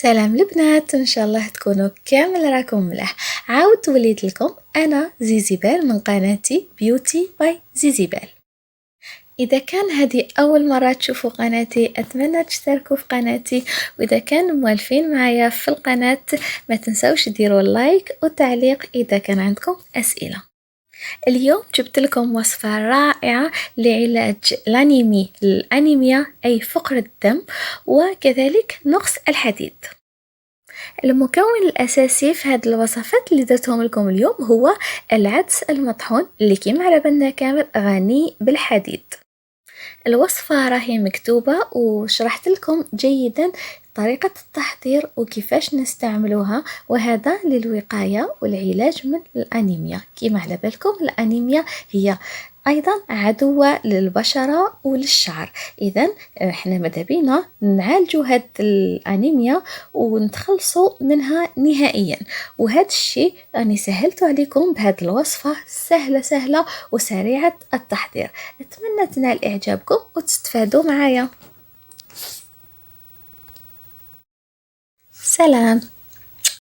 سلام البنات، ان شاء الله تكونوا كامل راكم ملاح. عاودت وليت لكم انا زيزيبال من قناتي بيوتي باي زيزيبال. اذا كان هذه اول مره تشوفوا قناتي اتمنى تشتركوا في قناتي، واذا كان موالفين معايا في القناه ما تنسوش ديروا لايك وتعليق اذا كان عندكم اسئله. اليوم جبت لكم وصفة رائعة لعلاج الأنيميا أي فقر الدم وكذلك نقص الحديد. المكون الأساسي في هذه الوصفات اللي درتهم لكم اليوم هو العدس المطحون اللي كيما على بالنا كامل غني بالحديد. الوصفة راهي مكتوبة وشرحت لكم جيدا طريقة التحضير وكيفاش نستعملوها، وهذا للوقاية والعلاج من الأنيميا. كيما على بالكم الأنيميا هي أيضا عدوة للبشرة وللشعر، إذن احنا ماذا بينا نعالجوا هاد الأنيميا ونتخلصوا منها نهائيا. وهذا الشيء راني سهلته عليكم بهذه الوصفة سهلة وسريعة التحضير. أتمنى تنال إعجابكم وتستفادوا معايا. سلام.